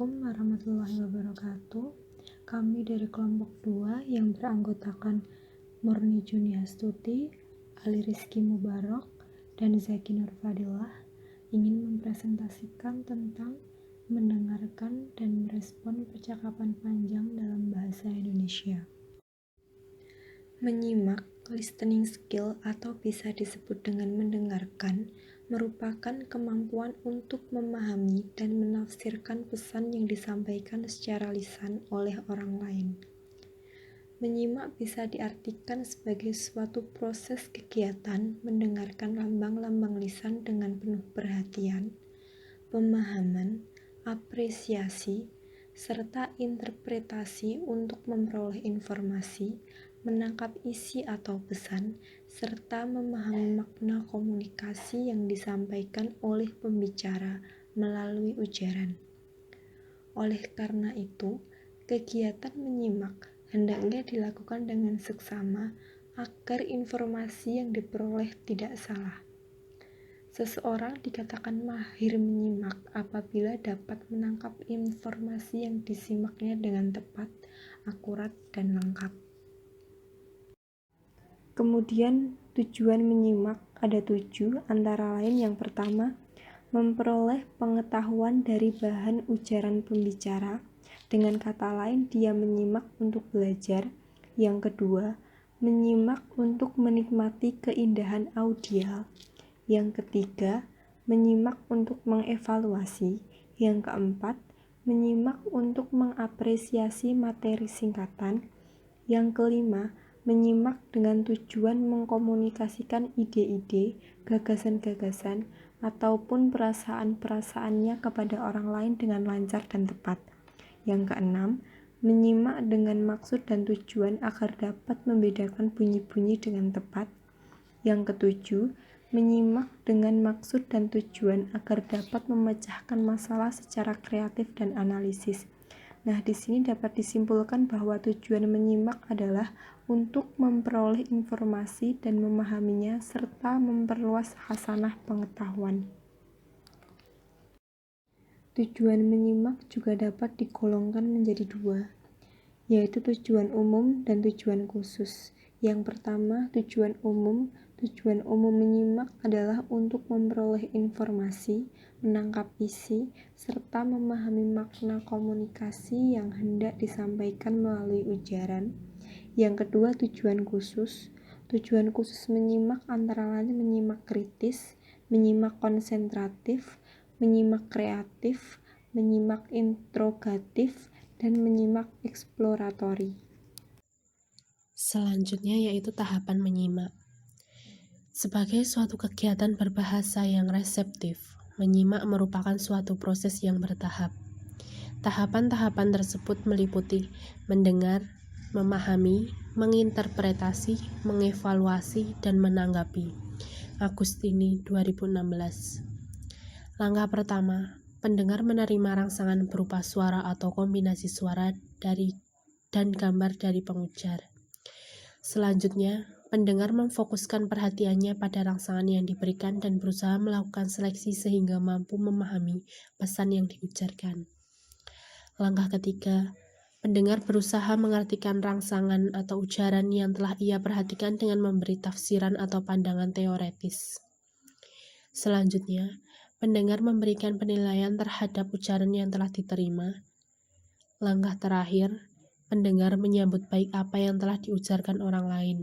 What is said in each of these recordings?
Assalamualaikum warahmatullahi wabarakatuh. Kami dari kelompok 2 yang beranggotakan Murni Juniastuti, Ali Rizky Mubarok, dan Zaki Nur Fadilah ingin mempresentasikan tentang mendengarkan dan merespon percakapan panjang dalam bahasa Indonesia. Menyimak, listening skill atau bisa disebut dengan mendengarkan, merupakan kemampuan untuk memahami dan menafsirkan pesan yang disampaikan secara lisan oleh orang lain. Menyimak bisa diartikan sebagai suatu proses kegiatan mendengarkan lambang-lambang lisan dengan penuh perhatian, pemahaman, apresiasi, serta interpretasi untuk memperoleh informasi, menangkap isi atau pesan, serta memahami makna komunikasi yang disampaikan oleh pembicara melalui ujaran. Oleh karena itu, kegiatan menyimak hendaknya dilakukan dengan seksama agar informasi yang diperoleh tidak salah. Seseorang dikatakan mahir menyimak apabila dapat menangkap informasi yang disimaknya dengan tepat, akurat, dan lengkap. Kemudian tujuan menyimak ada 7, antara lain yang pertama, memperoleh pengetahuan dari bahan ujaran pembicara, dengan kata lain dia menyimak untuk belajar. Yang kedua, menyimak untuk menikmati keindahan audio. Yang ketiga, menyimak untuk mengevaluasi. Yang keempat, menyimak untuk mengapresiasi materi singkatan. Yang kelima, menyimak dengan tujuan mengkomunikasikan ide-ide, gagasan-gagasan, ataupun perasaan-perasaannya kepada orang lain dengan lancar dan tepat. Yang keenam, menyimak dengan maksud dan tujuan agar dapat membedakan bunyi-bunyi dengan tepat. Yang ketujuh, menyimak dengan maksud dan tujuan agar dapat memecahkan masalah secara kreatif dan analisis. Nah, di sini dapat disimpulkan bahwa tujuan menyimak adalah untuk memperoleh informasi dan memahaminya serta memperluas khasanah pengetahuan. Tujuan menyimak juga dapat digolongkan menjadi 2, yaitu tujuan umum dan tujuan khusus. Yang pertama, tujuan umum. Tujuan umum menyimak adalah untuk memperoleh informasi, menangkap isi, serta memahami makna komunikasi yang hendak disampaikan melalui ujaran. Yang kedua, tujuan khusus. Tujuan khusus menyimak antara lain menyimak kritis, menyimak konsentratif, menyimak kreatif, menyimak interrogatif, dan menyimak eksploratori. Selanjutnya yaitu tahapan menyimak. Sebagai suatu kegiatan berbahasa yang reseptif, menyimak merupakan suatu proses yang bertahap. Tahapan-tahapan tersebut meliputi mendengar, memahami, menginterpretasi, mengevaluasi, dan menanggapi. Agustini 2016. Langkah pertama, pendengar menerima rangsangan berupa suara atau kombinasi suara dan gambar dari pengujar. Selanjutnya, pendengar memfokuskan perhatiannya pada rangsangan yang diberikan dan berusaha melakukan seleksi sehingga mampu memahami pesan yang diujarkan. Langkah ketiga, pendengar berusaha mengartikan rangsangan atau ujaran yang telah ia perhatikan dengan memberi tafsiran atau pandangan teoretis. Selanjutnya, pendengar memberikan penilaian terhadap ujaran yang telah diterima. Langkah terakhir, pendengar menyambut baik apa yang telah diujarkan orang lain.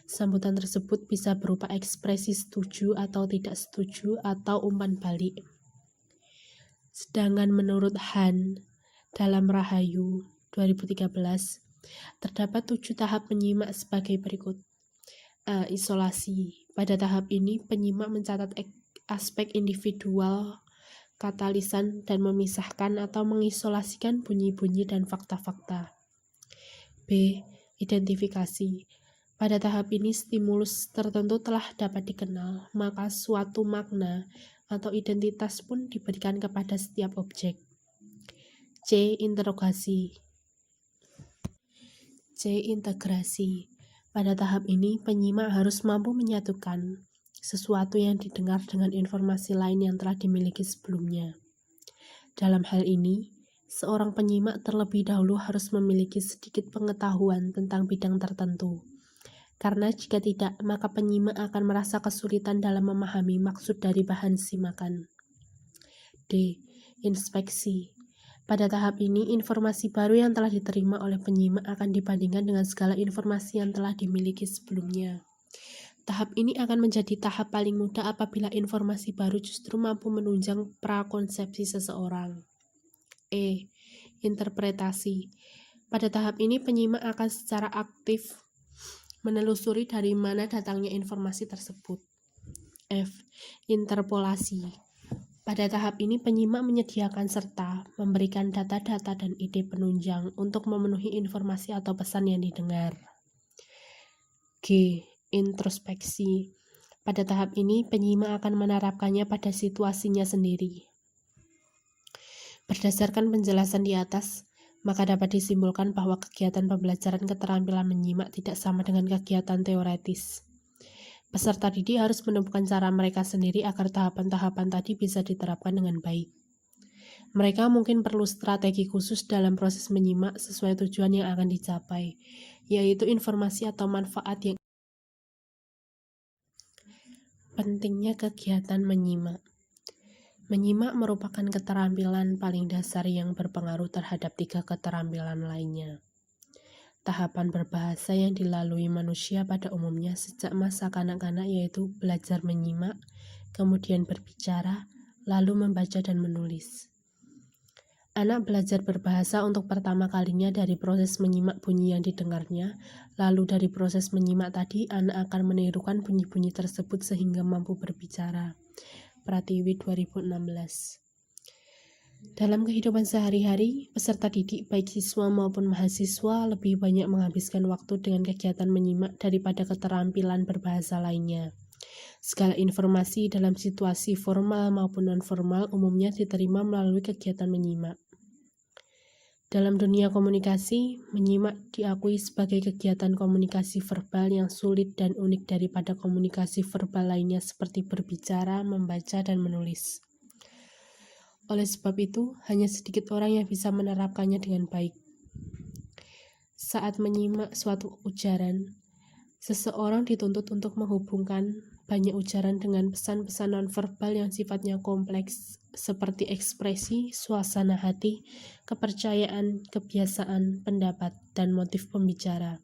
Sambutan tersebut bisa berupa ekspresi setuju atau tidak setuju atau umpan balik. Sedangkan menurut Han dalam Rahayu 2013, terdapat 7 tahap menyimak sebagai berikut. A. Isolasi. Pada tahap ini, penyimak mencatat aspek individual kata lisan dan memisahkan atau mengisolasikan bunyi-bunyi dan fakta-fakta. B. Identifikasi. Pada tahap ini stimulus tertentu telah dapat dikenal, maka suatu makna atau identitas pun diberikan kepada setiap objek. C. Interogasi. C. Integrasi. Pada tahap ini penyimak harus mampu menyatukan sesuatu yang didengar dengan informasi lain yang telah dimiliki sebelumnya. Dalam hal ini, Seorang penyimak terlebih dahulu harus memiliki sedikit pengetahuan tentang bidang tertentu. Karena jika tidak, maka penyimak akan merasa kesulitan dalam memahami maksud dari bahan simakan. D. Inspeksi. Pada tahap ini, informasi baru yang telah diterima oleh penyimak akan dibandingkan dengan segala informasi yang telah dimiliki sebelumnya. Tahap ini akan menjadi tahap paling mudah apabila informasi baru justru mampu menunjang prakonsepsi seseorang. E. Interpretasi. Pada tahap ini, penyimak akan secara aktif menelusuri dari mana datangnya informasi tersebut. F. Interpolasi. Pada tahap ini, penyimak menyediakan serta memberikan data-data dan ide penunjang untuk memenuhi informasi atau pesan yang didengar. G. Introspeksi. Pada tahap ini, penyimak akan menerapkannya pada situasinya sendiri. Berdasarkan penjelasan di atas, maka dapat disimpulkan bahwa kegiatan pembelajaran keterampilan menyimak tidak sama dengan kegiatan teoretis. Peserta didik harus menemukan cara mereka sendiri agar tahapan-tahapan tadi bisa diterapkan dengan baik. Mereka mungkin perlu strategi khusus dalam proses menyimak sesuai tujuan yang akan dicapai, yaitu informasi atau manfaat yang pentingnya kegiatan menyimak. Menyimak merupakan keterampilan paling dasar yang berpengaruh terhadap 3 keterampilan lainnya. Tahapan berbahasa yang dilalui manusia pada umumnya sejak masa kanak-kanak yaitu belajar menyimak, kemudian berbicara, lalu membaca dan menulis. Anak belajar berbahasa untuk pertama kalinya dari proses menyimak bunyi yang didengarnya, lalu dari proses menyimak tadi anak akan menirukan bunyi-bunyi tersebut sehingga mampu berbicara. Pratiwi 2016. Dalam kehidupan sehari-hari, peserta didik baik siswa maupun mahasiswa lebih banyak menghabiskan waktu dengan kegiatan menyimak daripada keterampilan berbahasa lainnya. Segala informasi dalam situasi formal maupun non-formal umumnya diterima melalui kegiatan menyimak. Dalam dunia komunikasi, menyimak diakui sebagai kegiatan komunikasi verbal yang sulit dan unik daripada komunikasi verbal lainnya seperti berbicara, membaca, dan menulis. Oleh sebab itu, hanya sedikit orang yang bisa menerapkannya dengan baik. Saat menyimak suatu ujaran, seseorang dituntut untuk menghubungkan banyak ujaran dengan pesan-pesan nonverbal yang sifatnya kompleks, seperti ekspresi, suasana hati, kepercayaan, kebiasaan, pendapat, dan motif pembicara.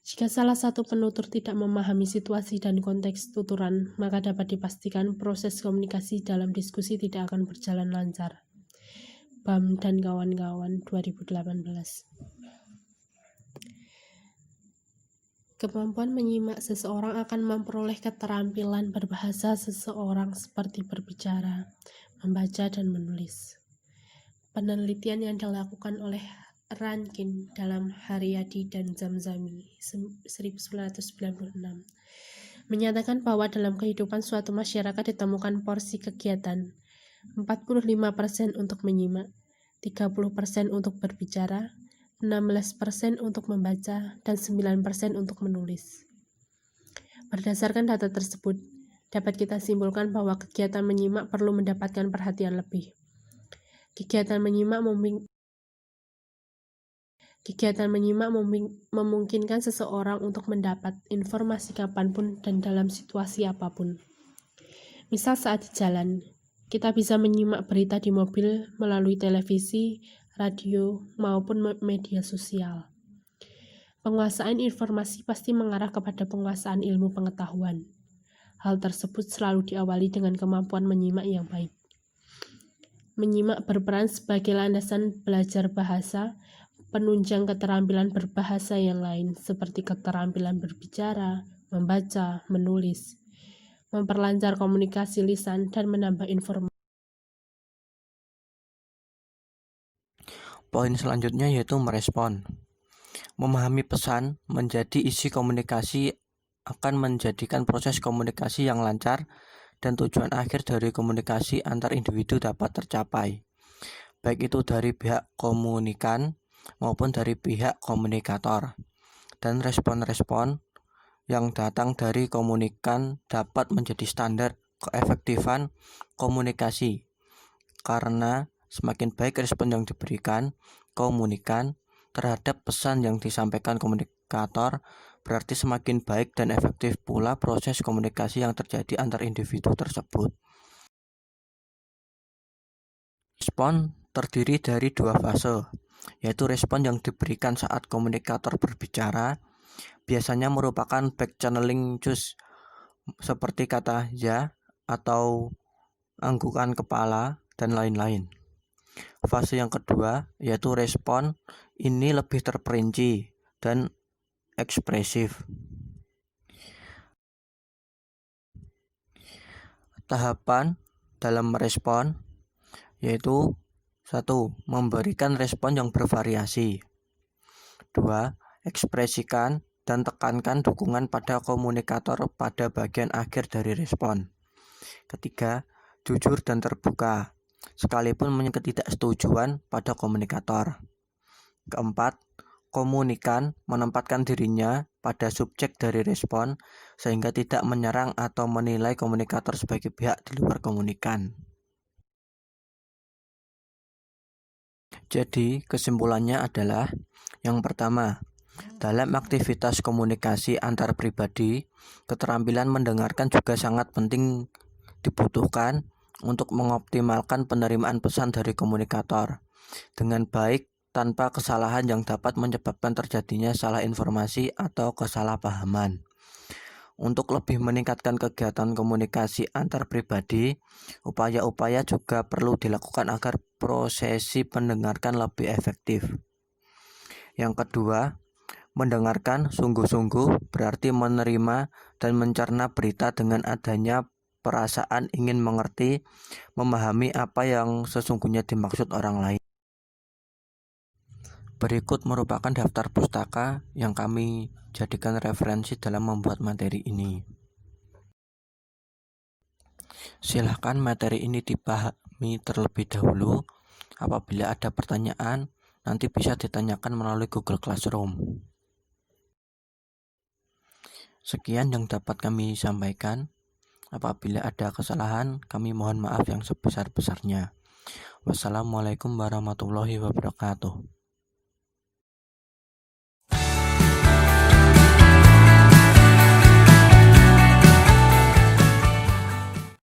Jika salah satu penutur tidak memahami situasi dan konteks tuturan, maka dapat dipastikan proses komunikasi dalam diskusi tidak akan berjalan lancar. Bam dan kawan-kawan 2018. Kemampuan menyimak seseorang akan memperoleh keterampilan berbahasa seseorang seperti berbicara, membaca, dan menulis. Penelitian yang dilakukan oleh Rankin dalam Haryadi dan Zamzami 1996 menyatakan bahwa dalam kehidupan suatu masyarakat ditemukan porsi kegiatan 45% untuk menyimak, 30% untuk berbicara, 16% untuk membaca, dan 9% untuk menulis. Berdasarkan data tersebut, dapat kita simpulkan bahwa kegiatan menyimak perlu mendapatkan perhatian lebih. Kegiatan menyimak memungkinkan seseorang untuk mendapat informasi kapanpun dan dalam situasi apapun. Misal saat di jalan, kita bisa menyimak berita di mobil melalui televisi, radio, maupun media sosial. Penguasaan informasi pasti mengarah kepada penguasaan ilmu pengetahuan. Hal tersebut selalu diawali dengan kemampuan menyimak yang baik. Menyimak berperan sebagai landasan belajar bahasa, penunjang keterampilan berbahasa yang lain seperti keterampilan berbicara, membaca, menulis, memperlancar komunikasi lisan, dan menambah informasi. Poin selanjutnya yaitu merespon. Memahami pesan menjadi isi komunikasi akan menjadikan proses komunikasi yang lancar dan tujuan akhir dari komunikasi antar individu dapat tercapai, baik itu dari pihak komunikan maupun dari pihak komunikator. Dan respon-respon yang datang dari komunikan dapat menjadi standar keefektifan komunikasi karena semakin baik respon yang diberikan komunikan terhadap pesan yang disampaikan komunikator, berarti semakin baik dan efektif pula proses komunikasi yang terjadi antar individu tersebut. Respon terdiri dari dua fase, yaitu respon yang diberikan saat komunikator berbicara, biasanya merupakan back channeling cues seperti kata ya atau anggukan kepala dan lain-lain. Fase yang kedua yaitu respon ini lebih terperinci dan ekspresif. Tahapan dalam merespon yaitu 1. Memberikan respon yang bervariasi. 2. Ekspresikan dan tekankan dukungan pada komunikator pada bagian akhir dari respon. 3. Jujur dan terbuka, sekalipun ketidaksetujuan pada komunikator. 4. Komunikan menempatkan dirinya pada subjek dari respon sehingga tidak menyerang atau menilai komunikator sebagai pihak di luar komunikan. Jadi kesimpulannya adalah yang pertama, dalam aktivitas komunikasi antar pribadi, keterampilan mendengarkan juga sangat penting dibutuhkan untuk mengoptimalkan penerimaan pesan dari komunikator dengan baik tanpa kesalahan yang dapat menyebabkan terjadinya salah informasi atau kesalahpahaman. Untuk lebih meningkatkan kegiatan komunikasi antar pribadi, upaya-upaya juga perlu dilakukan agar prosesi mendengarkan lebih efektif. Yang kedua, mendengarkan sungguh-sungguh berarti menerima dan mencerna berita dengan adanya perasaan ingin mengerti, memahami apa yang sesungguhnya dimaksud orang lain. Berikut merupakan daftar pustaka yang kami jadikan referensi dalam membuat materi ini. Silahkan materi ini dipahami terlebih dahulu. Apabila ada pertanyaan, nanti bisa ditanyakan melalui Google Classroom. Sekian yang dapat kami sampaikan. Apabila ada kesalahan, kami mohon maaf yang sebesar-besarnya. Wassalamualaikum warahmatullahi wabarakatuh.